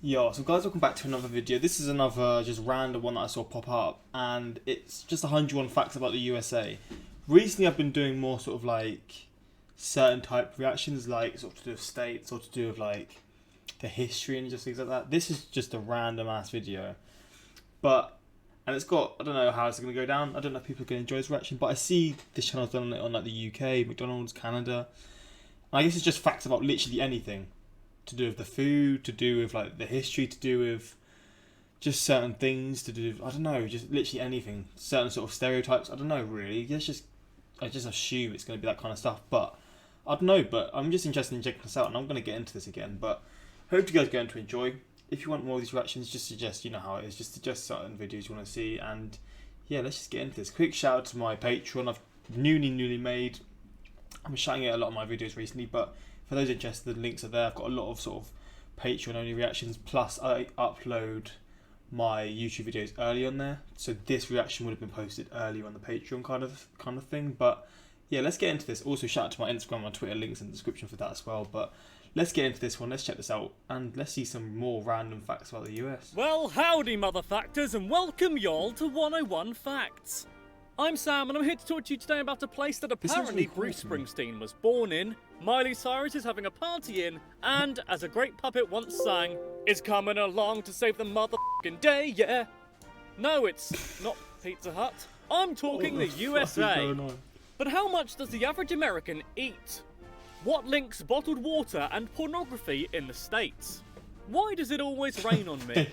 Yo, so guys, welcome back to another video. This is another just random one that I saw pop up, and it's just 101 facts about the USA. Recently, I've been doing more sort of like certain type reactions, like sort of to do with states or to do with like the history and just things like that. This is just a random ass video, and it's got, I don't know how it's going to go down. I don't know if people are going to enjoy this reaction, but I see this channel's done it on like the UK, McDonald's, Canada. And I guess it's just facts about literally anything. To do with the food, to do with like the history, to do with just certain things, to do with, I don't know, just literally anything. Certain sort of stereotypes, I don't know really. I just assume it's going to be that kind of stuff, but I don't know. But I'm just interested in checking this out, and I'm going to get into this again. But hope you guys are going to enjoy. If you want more of these reactions, just suggest, you know how it is, just suggest certain videos you want to see. And yeah, let's just get into this. Quick shout out to my Patreon. I've newly made. I'm shouting at a lot of my videos recently, but for those interested, the links are there. I've got a lot of sort of Patreon only reactions, plus I upload my YouTube videos early on there. So this reaction would have been posted earlier on the Patreon kind of thing. But yeah, let's get into this. Also shout out to my Instagram and Twitter, links in the description for that as well. But let's get into this one, let's check this out, and let's see some more random facts about the US. Well, howdy mother factors, and welcome y'all to 101 Facts. I'm Sam, and I'm here to talk to you today about a place that apparently Bruce Springsteen was born in, Miley Cyrus is having a party in, and, as a great puppet once sang, is coming along to save the motherfucking day, yeah. No, it's not Pizza Hut. I'm talking the USA. But how much does the average American eat? What links bottled water and pornography in the States? Why does it always rain on me?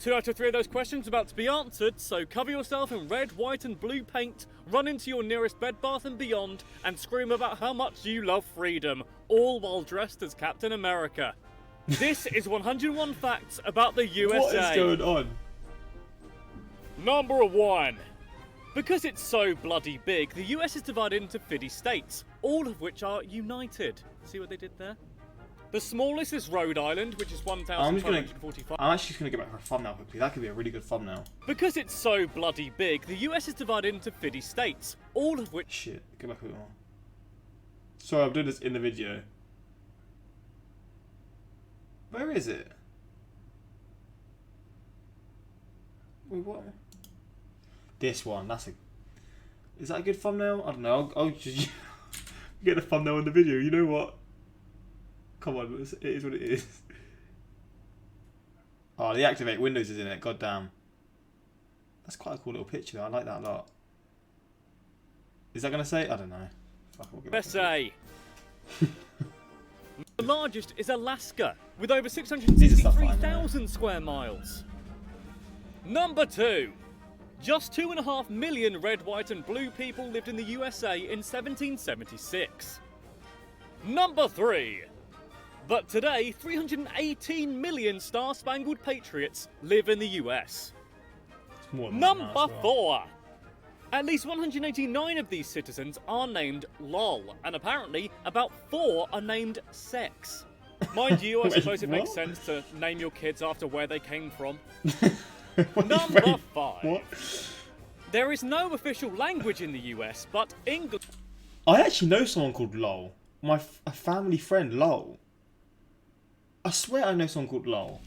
2 out of 3 of those questions about to be answered, so cover yourself in red, white and blue paint, run into your nearest Bed Bath & Beyond, and scream about how much you love freedom, all while dressed as Captain America. This is 101 Facts about the USA. What is going on? Number 1. Because it's so bloody big, the US is divided into 50 states, all of which are united. See what they did there? The smallest is Rhode Island, which is 1,545. I'm actually going to get back to a thumbnail quickly. That could be a really good thumbnail. Because it's so bloody big, the US is divided into 50 states, all of which... Shit, go back a bit more. Sorry, I'm doing this in the video. Where is it? Wait, what? This one, is that a good thumbnail? I don't know, I'll just get a thumbnail in the video, you know what? Come on, it is what it is. Oh, the activate Windows is in it, goddamn. That's quite a cool little picture though, I like that a lot. Is that going to say? I don't know. USA. The largest is Alaska, with over 663,000 square miles. Number 2. Just 2.5 million red, white and blue people lived in the USA in 1776. Number 3. But today, 318 million Star-Spangled Patriots live in the US. Number 4. At least 189 of these citizens are named LOL, and apparently about 4 are named Sex. Mind you, I suppose it makes sense to name your kids after where they came from. Number 5. What? There is no official language in the US, but English... I actually know someone called LOL. A family friend, LOL. I swear I know someone called LOL.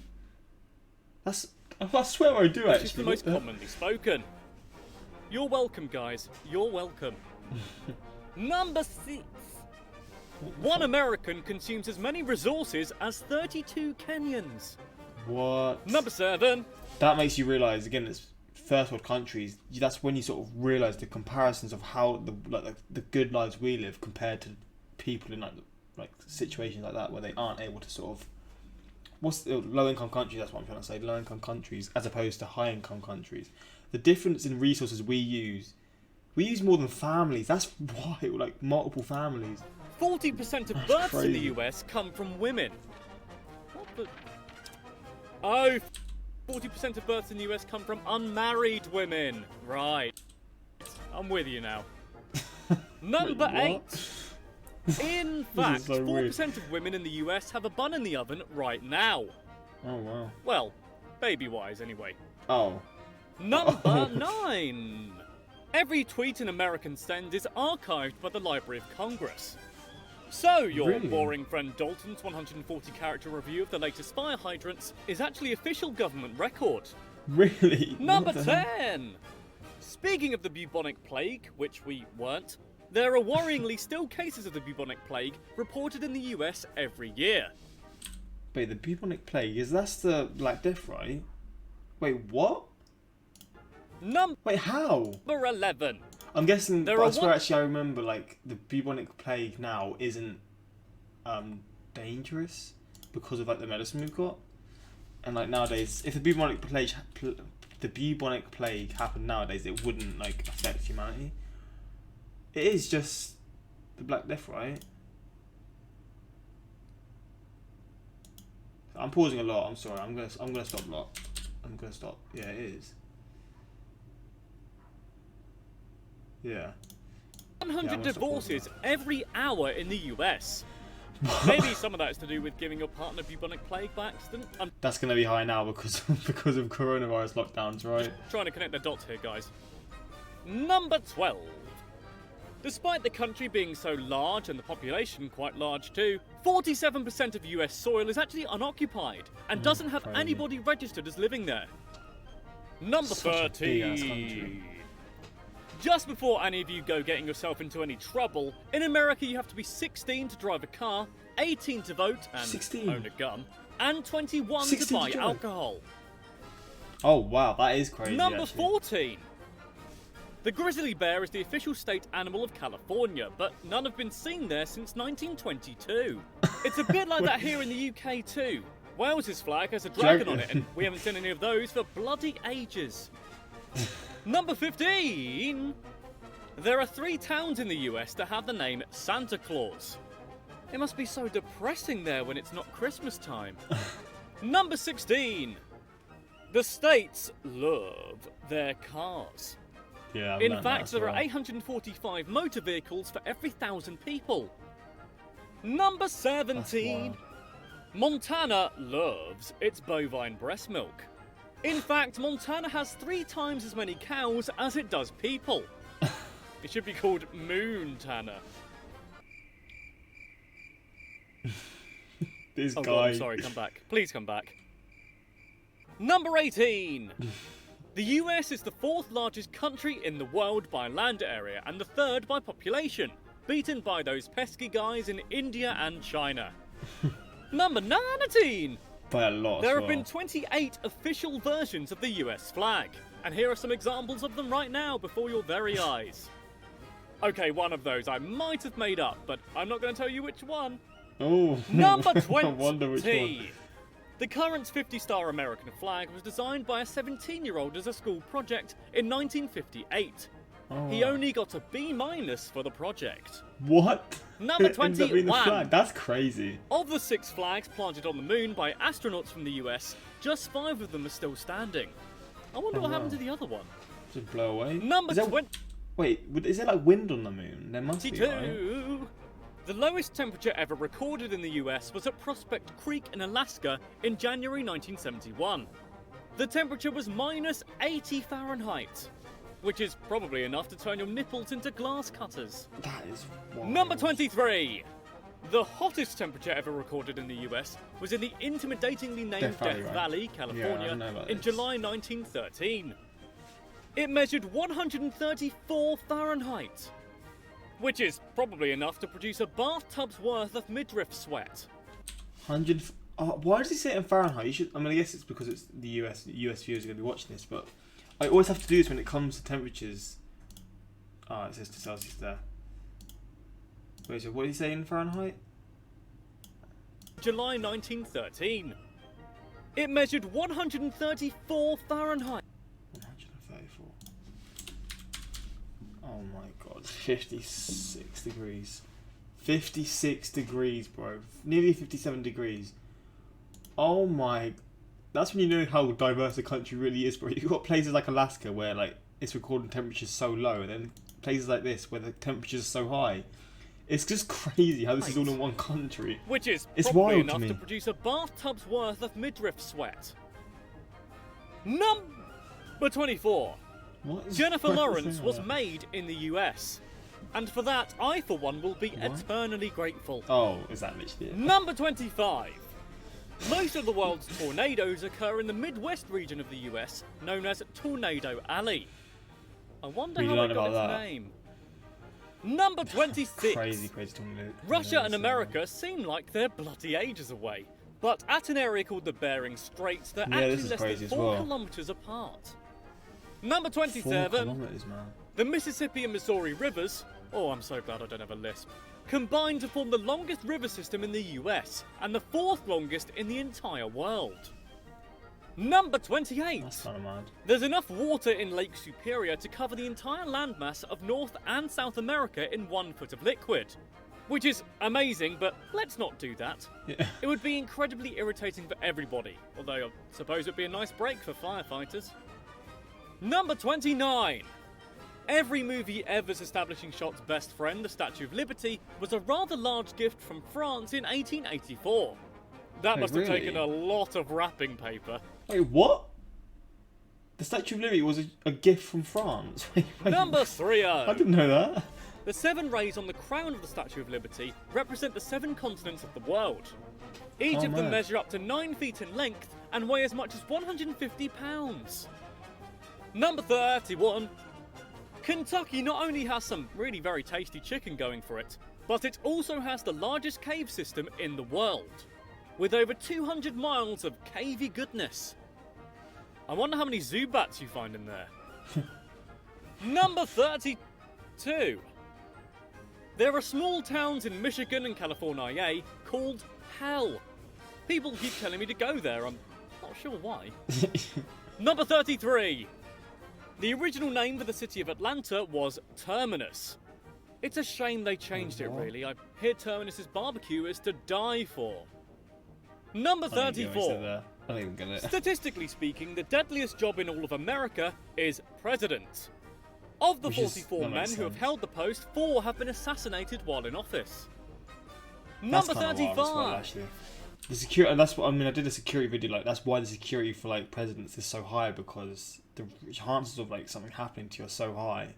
I swear I do actually. Which is the most commonly spoken. You're welcome, guys. You're welcome. Number 6. One American consumes as many resources as 32 Kenyans. What? Number 7. That makes you realise, again, it's first world countries. That's when you sort of realise the comparisons of how the good lives we live compared to people in like situations like that where they aren't able to sort of... What's the low-income countries? That's what I'm trying to say. Low-income countries as opposed to high-income countries. The difference in resources we use more than families. That's why, like multiple families. 40% of births in the US come from women. What the? Oh, 40% of births in the US come from unmarried women. Right. I'm with you now. Number 8. In fact, so 4% of women in the US have a bun in the oven right now. Oh, wow. Well, baby-wise, anyway. Oh. Number 9. Every tweet an American sends is archived by the Library of Congress. So, your Really? boring friend Dalton's 140-character review of the latest fire hydrants is actually official government record. Really? Number What the hell? 10! Speaking of the bubonic plague, which we weren't, there are worryingly still cases of the bubonic plague reported in the US every year. Wait, the bubonic plague, that's the Black Death, right? Wait, what? Wait, how? Number 11. I'm guessing, There but I are swear one- actually I remember, like, the bubonic plague now isn't dangerous because of, like, the medicine we've got. And, like, nowadays, if the bubonic plague happened nowadays, it wouldn't, like, affect humanity. It is just the Black Death, right? I'm pausing a lot, I'm sorry, I'm gonna stop a lot. I'm gonna stop. Yeah, it is. Yeah. 100 divorces every hour in the US. Maybe some of that is to do with giving your partner bubonic plague by accident. I'm That's going to be high now because of coronavirus lockdowns, right? trying to connect the dots here, guys. Number 12. Despite the country being so large and the population quite large too, 47% of US soil is actually unoccupied and doesn't have crazy. anybody registered as living there. Number Such a big-ass country. 13. Just before any of you go getting yourself into any trouble, in America you have to be 16 to drive a car, 18 to vote and 16? own a gun, and 21 to 16 to buy drive? alcohol. Oh, wow, that is crazy. Number actually. 14. The grizzly bear is the official state animal of California, but none have been seen there since 1922. It's a bit like that here in the UK too. Wales's flag has a dragon on it, and we haven't seen any of those for bloody ages. Number 15. There are 3 towns in the US that have the name Santa Claus. It must be so depressing there when it's not Christmas time. Number 16. The States love their cars. Yeah, I've In learned fact, that there as are 845 motor vehicles for every 1,000 people. Number 17. wild. Montana loves its bovine breast milk. In fact, Montana has 3 times as many cows as it does people. It should be called Moontana. This Oh guy. God, I'm sorry, come back. Please come back. Number 18. The US is the 4th largest country in the world by land area and the 3rd by population, beaten by those pesky guys in India and China. Number 19. By a lot. There as have been well. 28 official versions of the US flag, and here are some examples of them right now before your very eyes. Okay, one of those I might have made up, but I'm not going to tell you which one. Oh. Number I 20. wonder which one. The current 50-star American flag was designed by a 17-year-old as a school project in 1958. Oh. He only got a B- for the project. What? Number It ends up being the 21. flag. That's crazy. Of the 6 flags planted on the moon by astronauts from the US, just 5 of them are still standing. I wonder Oh, what happened wow. to the other one. Just blow away. Number Is there- 22. Wait, is there like wind on the moon? There must be, right? The lowest temperature ever recorded in the US was at Prospect Creek in Alaska in January 1971. The temperature was minus 80 Fahrenheit, which is probably enough to turn your nipples into glass cutters. That is wild. Number 23. The hottest temperature ever recorded in the US was in the intimidatingly named Death Valley, Death right? Valley, Yeah, California, I know about in this. July 1913. It measured 134 Fahrenheit, which is probably enough to produce a bathtub's worth of midriff sweat. 100. Why does he say it in Fahrenheit? You should. I mean, I guess it's because it's the US. US viewers are going to be watching this, but I always have to do this when it comes to temperatures. It says to Celsius there. Wait, so what did he say in Fahrenheit? July 1913. It measured 134 Fahrenheit. 134. Oh my god, 56 degrees. 56 degrees, bro. Nearly 57 degrees. Oh my. That's when you know how diverse the country really is, bro. You've got places like Alaska where like it's recording temperatures so low, and then places like this where the temperatures are so high. It's just crazy how this is all in one country. Which is It's probably wild to enough me. to produce a bathtub's worth of midriff sweat. Number 24. What is Jennifer what is Lawrence that? was made in the US. And for that, I for one will be eternally grateful. Oh, is that literally it? Number 25. Most of the world's tornadoes occur in the Midwest region of the US, known as Tornado Alley. I wonder how it got its name. Number 26. Crazy tornado. Russia and America seem like they're bloody ages away, but at an area called the Bering Straits, they're actually less than 4 kilometers apart. Number 27. 4 kilometers, man. The Mississippi and Missouri rivers, oh, I'm so glad I don't have a lisp, combine to form the longest river system in the US and the 4th longest in the entire world. Number 28. That's kind of mad. There's enough water in Lake Superior to cover the entire landmass of North and South America in 1 foot of liquid. Which is amazing, but let's not do that. Yeah. It would be incredibly irritating for everybody, although I suppose it'd be a nice break for firefighters. Number 29. Every movie ever's establishing shot's best friend, the Statue of Liberty, was a rather large gift from France in 1884. That must have taken a lot of wrapping paper. Wait, what? The Statue of Liberty was a gift from France? Wait. Number 30. I didn't know that. The 7 rays on the crown of the Statue of Liberty represent the 7 continents of the world. Each of them measure up to 9 feet in length and weigh as much as 150 pounds. Number 31. Kentucky not only has some really very tasty chicken going for it, but it also has the largest cave system in the world, with over 200 miles of cavey goodness. I wonder how many Zubats you find in there. Number 32. There are small towns in Michigan and California called Hell. People keep telling me to go there, I'm not sure why. Number 33. The original name for the city of Atlanta was Terminus. It's a shame they changed it, really. I hear Terminus's barbecue is to die for. Number 34. I don't even get it. Statistically speaking, the deadliest job in all of America is president. Of the 44 men who have held the post, 4 have been assassinated while in office. Number 35. The security, and that's what I mean. I did a security video. Like, that's why the security for like presidents is so high, because the chances of like something happening to you are so high.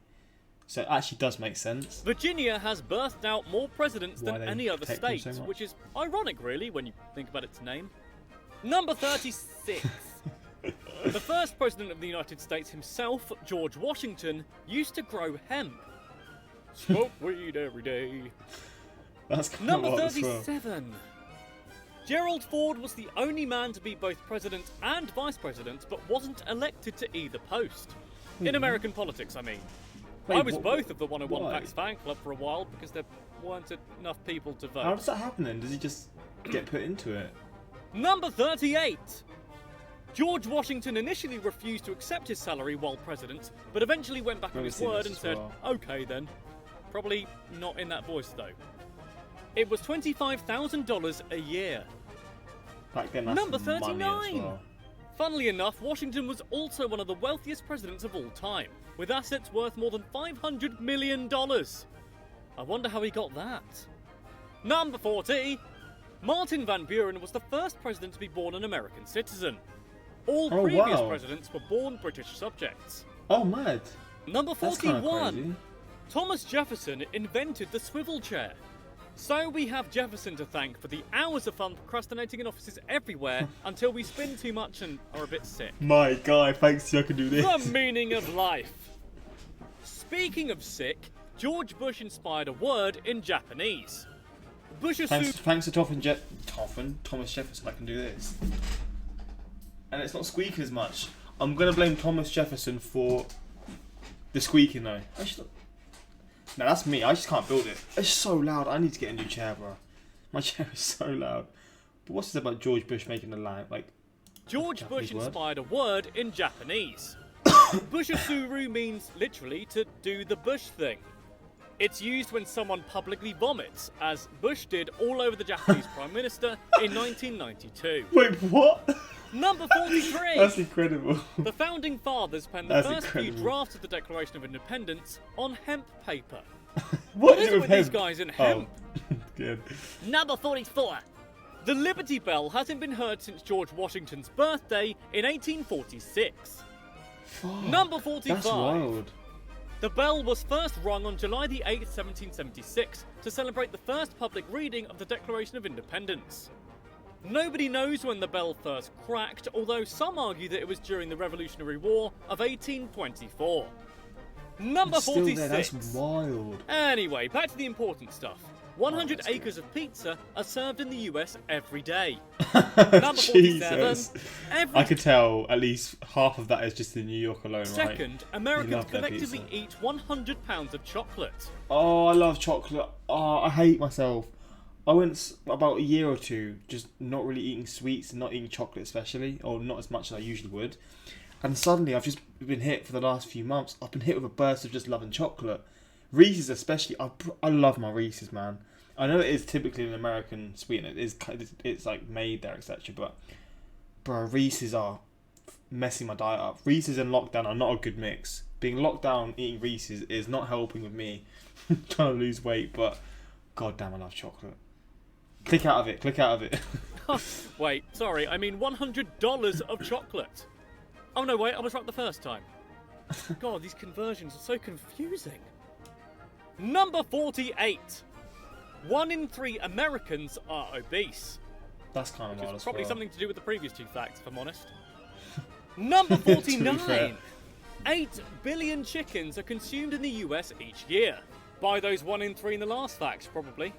So it actually does make sense. Virginia has birthed out more presidents than any other state, which is ironic, really, when you think about its name. Number 36. The first president of the United States himself, George Washington, used to grow hemp. Smoke weed every day. That's kind Number of 37. Gerald Ford was the only man to be both president and vice president, but wasn't elected to either post. In American politics, I mean. I was both of the 101 Facts fan club for a while because there weren't enough people to vote. How does that happen then? Does he just get put into it? Number 38. George Washington initially refused to accept his salary while president, but eventually went back on his word and said, okay then. Probably not in that voice though. It was $25,000 a year. Back then, that's Number money 39. as well. Funnily enough, Washington was also one of the wealthiest presidents of all time, with assets worth more than $500 million. I wonder how he got that. Number 40. Martin Van Buren was the first president to be born an American citizen. All previous presidents were born British subjects. Oh, mad. Number 41. Thomas Jefferson invented the swivel chair. So we have Jefferson to thank for the hours of fun procrastinating in offices everywhere until we spin too much and are a bit sick. My guy, thanks you, I can do this. The meaning of life. Speaking of sick, George Bush inspired a word in Japanese. Thanks to Thomas Jefferson, I can do this. And it's not squeaking as much. I'm going to blame Thomas Jefferson for the squeaking though. No, that's me. I just can't build it. It's so loud. I need to get a new chair, bro. My chair is so loud. But what's this about George Bush making a line? George Bush inspired a word in Japanese. Bushasuru means literally to do the Bush thing. It's used when someone publicly vomits, as Bush did all over the Japanese Prime Minister in 1992. Wait, what? Number 43. That's incredible. The Founding Fathers penned the first few drafts of the Declaration of Independence on hemp paper. What is it with these guys in hemp? Oh. Good. Number 44. The Liberty Bell hasn't been heard since George Washington's birthday in 1846. Number 45. That's wild. The bell was first rung on July the 8th, 1776, to celebrate the first public reading of the Declaration of Independence. Nobody knows when the bell first cracked, although some argue that it was during the Revolutionary War of 1824. Number It's still 46. there, that's wild. Anyway, back to the important stuff. 100 acres of pizza are served in the US every day. Number 47. Jesus. I could tell at least half of that is just in New York alone, right? Second, Americans love their collectively pizza. eat 100 pounds of chocolate. Oh, I love chocolate. Oh, I hate myself. I went about a year or two just not really eating sweets and not eating chocolate especially, or not as much as I usually would. And suddenly I've just been hit for the last few months. I've been hit with a burst of just loving chocolate. Reese's especially. I love my Reese's, man. I know it is typically an American sweet and it's like made there, etc. But bro, Reese's are messing my diet up. Reese's and lockdown are not a good mix. Being locked down eating Reese's is not helping with me trying to lose weight. But god damn, I love chocolate. Click out of it. Click out of it. Wait, sorry, I mean $100 of chocolate. Oh no, wait, I was right the first time. God, these conversions are so confusing. Number 48. 1 in 3 Americans are obese. That's kind of Which wild is as probably well. something to do with the previous 2 facts, if I'm honest. Number To be 49. fair. 8 billion chickens are consumed in the US each year. By those 1 in 3 in the last facts, probably.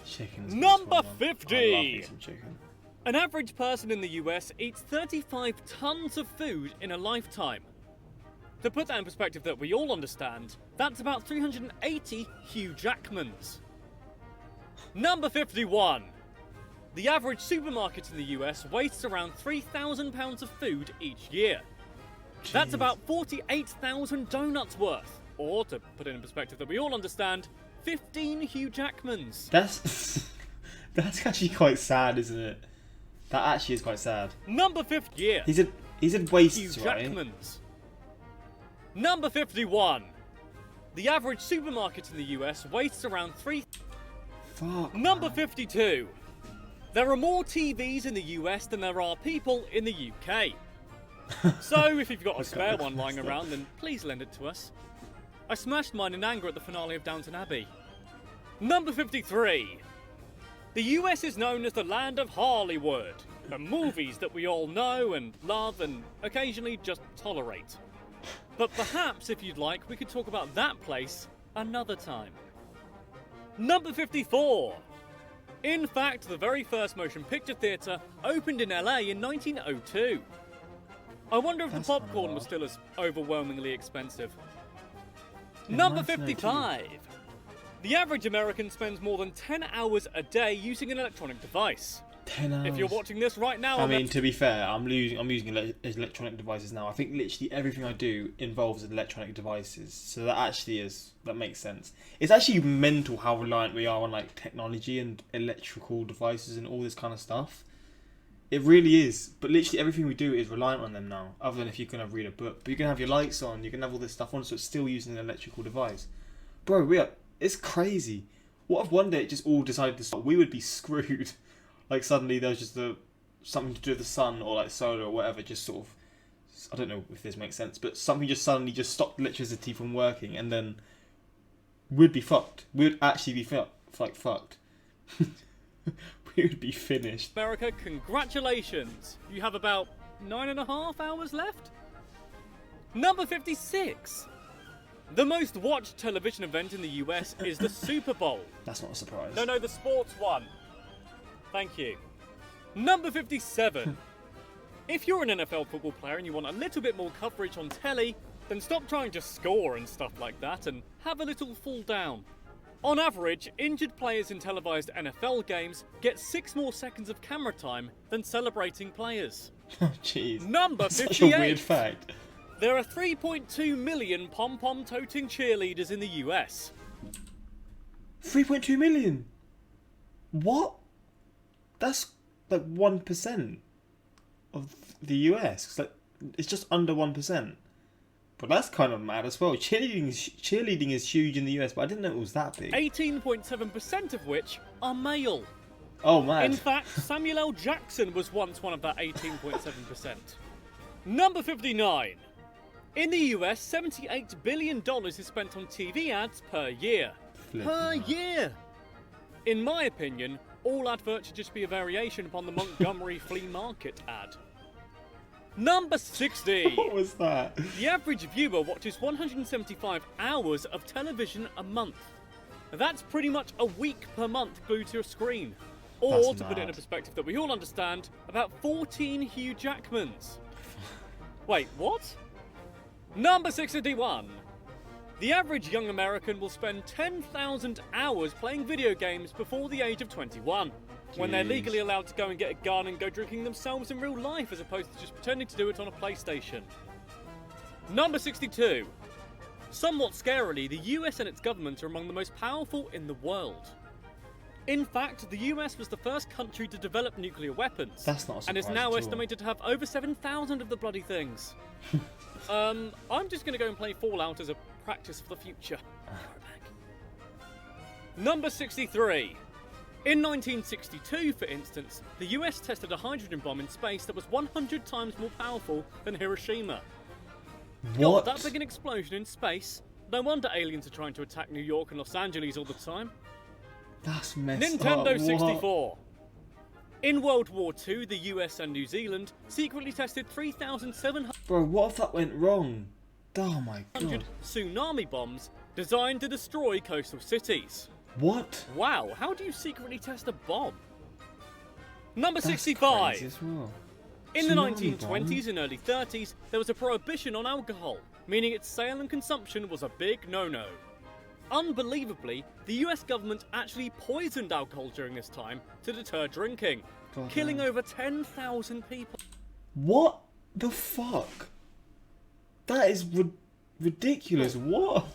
Chicken's Number good as well, man. 50. I love me some chicken. An average person in the US eats 35 tons of food in a lifetime. To put that in perspective that we all understand, that's about 380 Hugh Jackmans. Number 51. The average supermarket in the US wastes around 3,000 pounds of food each year. That's Jeez. about 48,000 donuts worth. Or, to put it in perspective that we all understand, 15 Hugh Jackmans. That's actually quite sad, isn't it? That actually is quite sad. Number 50. Yeah. He said wastes, Hugh right? Jackmans. Number 51. The average supermarket in the US wastes around 3... Fuck. Number man. 52. There are more TVs in the US than there are people in the UK. So, if you've got a spare one lying around, then please lend it to us. I smashed mine in anger at the finale of Downton Abbey. Number 53. The US is known as the land of Hollywood, the movies that we all know and love and occasionally just tolerate. But perhaps, if you'd like, we could talk about that place another time. Number 54. In fact, the very first motion picture theatre opened in LA in 1902. I wonder if That's the kinda popcorn wild. was still as overwhelmingly expensive. In Number 1902. 55. The average American spends more than 10 hours a day using an electronic device. 10 hours. If you're watching this right now, I mean, to be fair, I'm using electronic devices now. I think literally everything I do involves electronic devices. So that makes sense. It's actually mental how reliant we are on like technology and electrical devices and all this kind of stuff. It really is. But literally everything we do is reliant on them now. Other than if you can read a book, but you can have your lights on, you can have all this stuff on, so it's still using an electrical device. Bro, it's crazy. What if one day it just all decided to stop? We would be screwed. Like suddenly there was just something to do with the sun or like solar or whatever, just sort of, I don't know if this makes sense, but something just suddenly just stopped electricity from working, and then we'd be fucked. We'd actually be fucked. We would be finished. America, congratulations. You have about 9.5 hours left? Number 56. The most watched television event in the US is the Super Bowl. That's not a surprise. No, the sports one. Thank you. Number 57. If you're an NFL football player and you want a little bit more coverage on telly, then stop trying to score and stuff like that and have a little fall down. On average, injured players in televised NFL games get 6 more seconds of camera time than celebrating players. Oh, jeez. Number That's 58. such a weird fact. There are 3.2 million pom-pom toting cheerleaders in the US. 3.2 million. What? That's like 1% of the US. It's just under 1%. But that's kind of mad as well. Cheerleading is huge in the US, but I didn't know it was that big. 18.7% of which are male. Oh, man. In fact, Samuel L. Jackson was once one of that 18.7%. Number 59. In the US, $78 billion is spent on TV ads per year. Per year! In my opinion, all adverts should just be a variation upon the Montgomery flea market ad. Number 60. What was that? The average viewer watches 175 hours of television a month. That's pretty much a week per month glued to a screen. Or, That's to put it in a mad. perspective that we all understand, about 14 Hugh Jackmans. Wait, what? Number 61. The average young American will spend 10,000 hours playing video games before the age of 21, when they're Jeez. legally allowed to go and get a gun and go drinking themselves in real life as opposed to just pretending to do it on a PlayStation. Number 62. Somewhat scarily, the US and its government are among the most powerful in the world. In fact, the US was the first country to develop nuclear weapons, That's not a and is surprise now at all. estimated to have over 7,000 of the bloody things. I'm just going to go and play Fallout as a practice for the future. Be right back. Number 63. In 1962, for instance, the US tested a hydrogen bomb in space that was 100 times more powerful than Hiroshima. What? God, that big an explosion in space. No wonder aliens are trying to attack New York and Los Angeles all the time. That's messed Nintendo up. 64. In World War II, the US and New Zealand secretly tested 3,700 Bro, what if that went wrong? Oh my god. tsunami bombs designed to destroy coastal cities. What? Wow, how do you secretly test a bomb? Number That's 65. crazy as well. In the Tsunami 1920s and early 30s, there was a prohibition on alcohol, meaning its sale and consumption was a big no-no. Unbelievably, the US government actually poisoned alcohol during this time to deter drinking, God killing damn. over 10,000 people. What the fuck? That is ridiculous. What?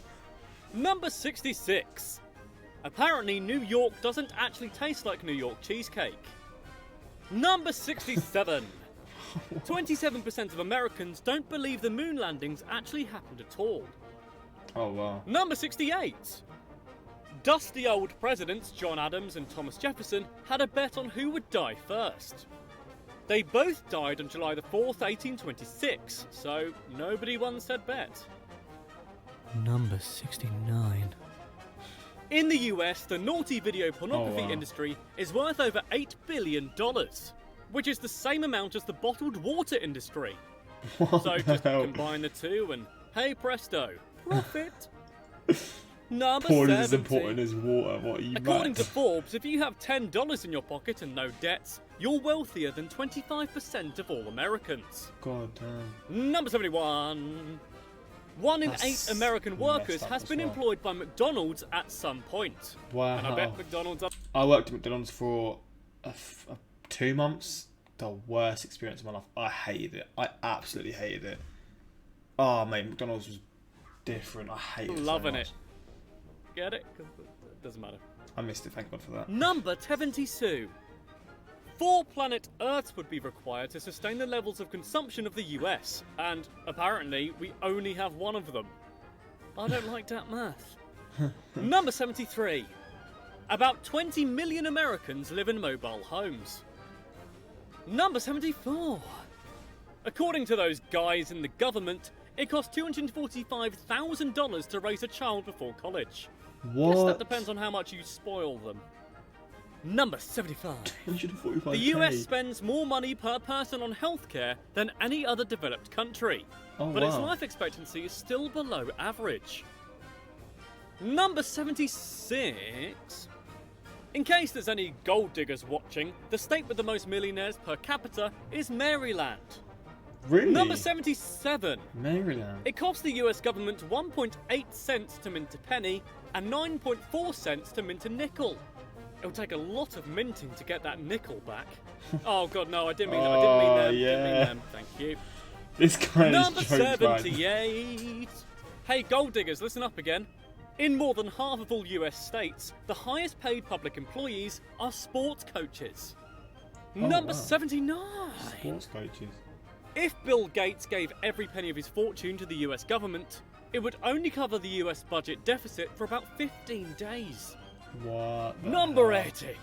Number 66. Apparently, New York doesn't actually taste like New York cheesecake. Number 67. 27% of Americans don't believe the moon landings actually happened at all. Oh wow. Number 68. Dusty old presidents John Adams and Thomas Jefferson had a bet on who would die first. They both died on July the 4th, 1826, so nobody won said bet. Number 69. In the US, the naughty video pornography wow. industry is worth over $8 billion, which is the same amount as the bottled water industry. What So the just hell? combine the two and hey presto, profit. Number Porn is as 70. important as water. What are you According mad? to Forbes, if you have $10 in your pocket and no debts, you're wealthier than 25% of all Americans. God damn. Number 71. 1 in That's 8 American workers messed up has as been well. employed by McDonald's at some point. Wow. And I bet McDonald's are I worked at McDonald's for 2 months. The worst experience of my life. I hated it. I absolutely hated it. Oh mate, McDonald's was different. I hated it. loving so it. much. Get it? 'Cause it doesn't matter. I missed it. Thank God for that. Number 72. 4 planet Earths would be required to sustain the levels of consumption of the US, and apparently we only have one of them. I don't like that math. Number 73. About 20 million Americans live in mobile homes. Number 74. According to those guys in the government, it costs $245,000 to raise a child before college. What? Guess that depends on how much you spoil them. Number 75. 145K. The US spends more money per person on healthcare than any other developed country, Oh, but its wow. life expectancy is still below average. Number 76. In case there's any gold diggers watching, the state with the most millionaires per capita is Maryland. Really? Number 77. Maryland. It costs the US government 1.8 cents to mint a penny and 9.4 cents to mint a nickel. It'll take a lot of minting to get that nickel back. Oh god, no, I didn't mean them. I didn't mean them. Didn't mean yeah. them. Thank you. This guy Number is jokes, man. 78. Hey, gold diggers, listen up again. In more than half of all US states, the highest paid public employees are sports coaches. Number wow. 79. Sports coaches. If Bill Gates gave every penny of his fortune to the US government, it would only cover the US budget deficit for about 15 days. What? the Number hell? 80.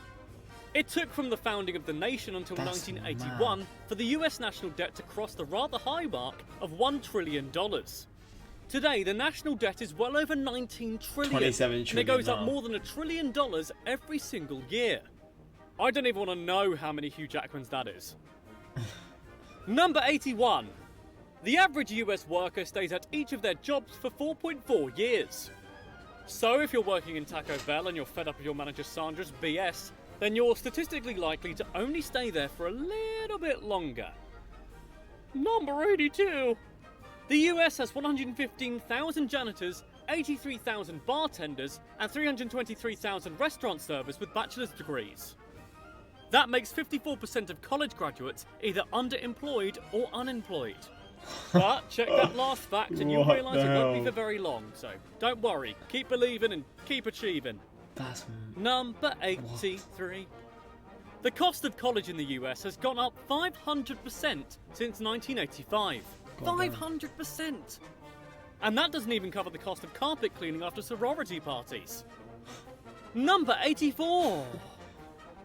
It took from the founding of the nation until That's 1981 mad. for the US national debt to cross the rather high mark of $1 trillion. Today, the national debt is well over 19 trillion, 27 and it trillion goes up now. more than $1 trillion every single year. I don't even want to know how many Hugh Jackmans that is. Number 81. The average US worker stays at each of their jobs for 4.4 years. So if you're working in Taco Bell and you're fed up with your manager Sandra's BS, then you're statistically likely to only stay there for a little bit longer. Number 82. The US has 115,000 janitors, 83,000 bartenders, and 323,000 restaurant servers with bachelor's degrees. That makes 54% of college graduates either underemployed or unemployed. But check that last fact and you'll What realise the it won't be hell? for very long, so don't worry, keep believing and keep achieving. That's Number 83. The cost of college in the US has gone up 500% since 1985. God damn. 500%! And that doesn't even cover the cost of carpet cleaning after sorority parties. Number 84.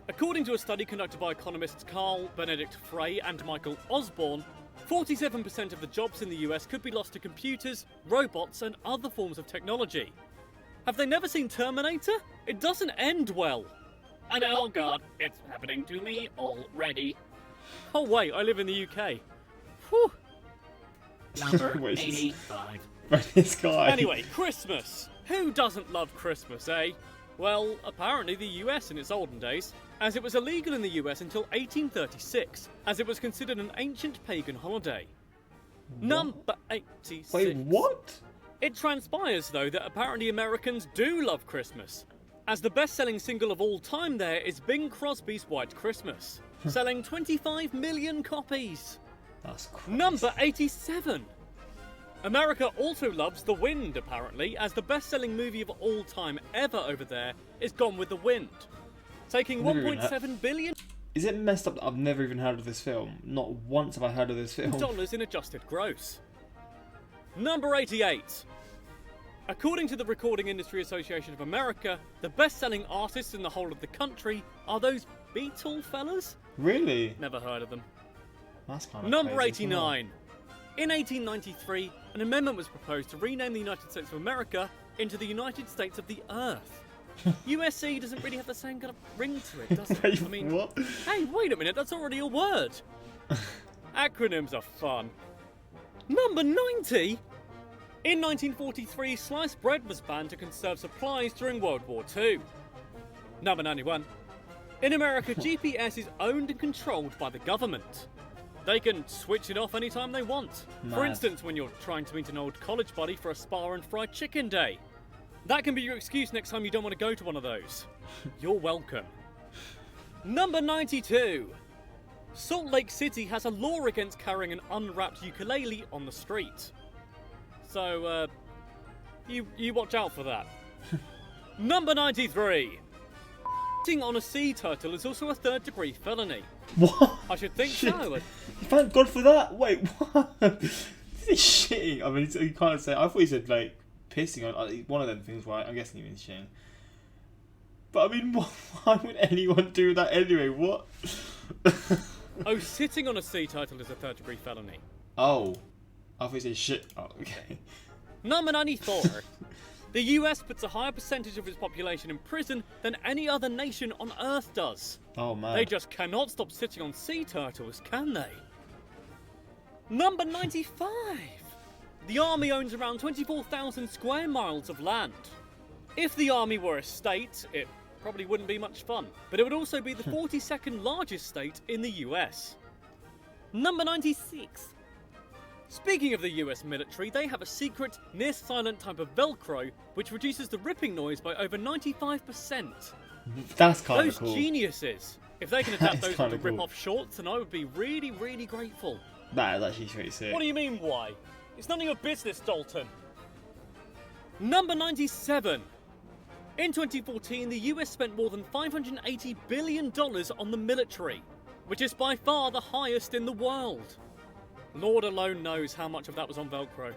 According to a study conducted by economists Carl Benedict Frey and Michael Osborne, 47% of the jobs in the US could be lost to computers, robots, and other forms of technology. Have they never seen Terminator? It doesn't end well. And oh god, it's happening to me already. Oh wait, I live in the UK. Whew. Number Wait. 85. this guy. Anyway, Christmas. Who doesn't love Christmas, eh? Well, apparently the US in its olden days, as it was illegal in the US until 1836, as it was considered an ancient pagan holiday. Number 86. Wait, what? It transpires, though, that apparently Americans do love Christmas, as the best-selling single of all time there is Bing Crosby's White Christmas, selling 25 million copies. That's crazy. Number 87. America also loves The Wind, apparently, as the best-selling movie of all time ever over there is Gone with the Wind, taking Never even 1.7 billion Is it messed up that I've never even heard of this film? Not once have I heard of this film. dollars in adjusted gross. Number 88. According to the Recording Industry Association of America, the best-selling artists in the whole of the country are those Beatle fellas? Really? Never heard of them. That's kind of Number crazy, isn't it? 89. In 1893, an amendment was proposed to rename the United States of America into the United States of the Earth. USC doesn't really have the same kind of ring to it, does it? Wait, I mean, what? hey, wait a minute, that's already a word. Acronyms are fun. Number 90. In 1943, sliced bread was banned to conserve supplies during World War II. Number 91. In America, GPS is owned and controlled by the government. They can switch it off anytime they want. For Mad. instance, when you're trying to meet an old college buddy for a spa and fried chicken day. That can be your excuse next time you don't want to go to one of those. You're welcome. Number 92. Salt Lake City has a law against carrying an unwrapped ukulele on the street. So, you watch out for that. Number 93. Sitting on a sea turtle is also a third-degree felony. What? I should think Shit. so. Thank God for that. Wait, what? He's shitting. I mean, he can't say. I thought he said like pissing on one of them things, right? I'm guessing he means shitting. But I mean, why would anyone do that anyway? What? Oh, sitting on a sea turtle is a third-degree felony. Oh, I thought he said shit. Oh, okay. Number 94. The US puts a higher percentage of its population in prison than any other nation on Earth does. Oh man. They just cannot stop sitting on sea turtles, can they? Number 95. The army owns around 24,000 square miles of land. If the army were a state, it probably wouldn't be much fun, but it would also be the 42nd largest state in the US. Number 96. Speaking of the US military, they have a secret, near-silent type of Velcro which reduces the ripping noise by over 95%. That's kind Those of cool. geniuses! If they can That adapt is those kinda into cool. rip-off shorts, then I would be really, really grateful. That is actually pretty sick. What do you mean, why? It's none of your business, Dalton. Number 97. In 2014, the US spent more than $580 billion on the military, which is by far the highest in the world. Lord alone knows how much of that was on Velcro.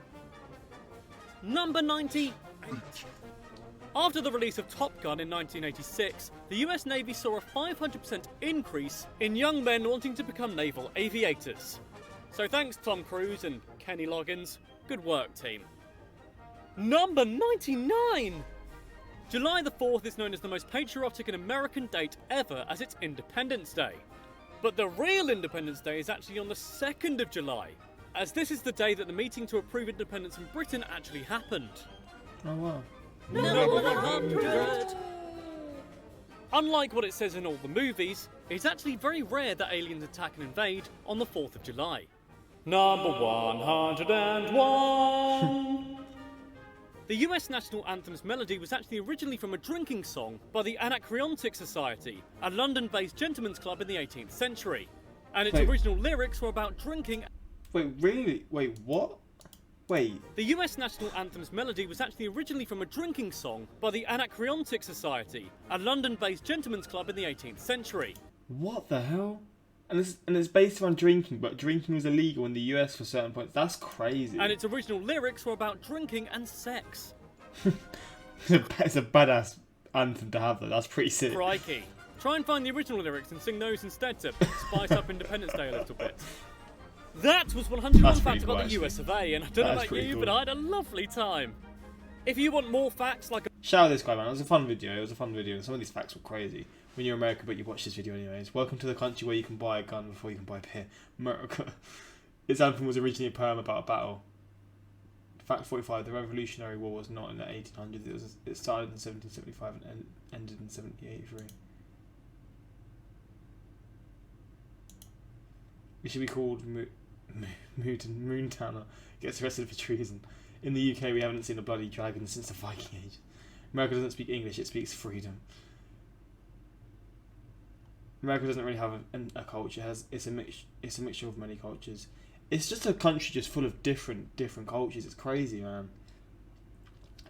Number 98. After the release of Top Gun in 1986, the US Navy saw a 500% increase in young men wanting to become naval aviators. So thanks Tom Cruise and Kenny Loggins. Good work, team. Number 99! July the 4th is known as the most patriotic and American date ever as it's Independence Day. But the real Independence Day is actually on the 2nd of July, as this is the day that the meeting to approve independence from Britain actually happened. Oh wow. Number 100! Unlike what it says in all the movies, it's actually very rare that aliens attack and invade on the 4th of July. Number 101! The US national anthem's melody was actually originally from a drinking song by the Anacreontic Society, a London-based gentlemen's club in the 18th century. And its original lyrics were about drinking... Wait, really? Wait, what? Wait. The US national anthem's melody was actually originally from a drinking song by the Anacreontic Society, a London-based gentlemen's club in the 18th century. What the hell? And it's based on drinking, but drinking was illegal in the US for certain points. That's crazy. And its original lyrics were about drinking and sex. It's a badass anthem to have, though. That's pretty sick. Crikey. Try and find the original lyrics and sing those instead to spice up Independence Day a little bit. That was 101 facts about the US of A, and I don't know about you, but I had a lovely time. If you want more facts like... Shout out this guy, man. It was a fun video. And some of these facts were crazy. When you're American, but you watch this video anyways. Welcome to the country where you can buy a gun before you can buy beer. America. Its anthem was originally a poem about a battle. Fact 45. The Revolutionary War was not in the 1800s. It started in 1775 and ended in 1783. We should be called Moontanner. Gets arrested for treason. In the UK, we haven't seen a bloody dragon since the Viking Age. America doesn't speak English, it speaks freedom. America doesn't really have a culture. It's a mixture of many cultures. It's just a country just full of different cultures. It's crazy, man.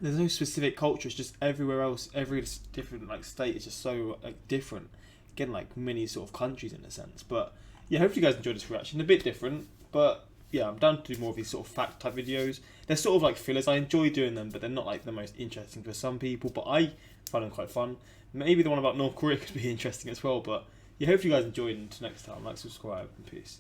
There's no specific culture. It's just everywhere else. Every different state is just so different. Again, like many sort of countries in a sense. But yeah, hopefully you guys enjoyed this reaction. A bit different, but yeah, I'm down to do more of these sort of fact type videos. They're sort of like fillers. I enjoy doing them, but they're not like the most interesting for some people. But I find them quite fun. Maybe the one about North Korea could be interesting as well. But yeah, hope you guys enjoyed. And until next time, like, subscribe, and peace.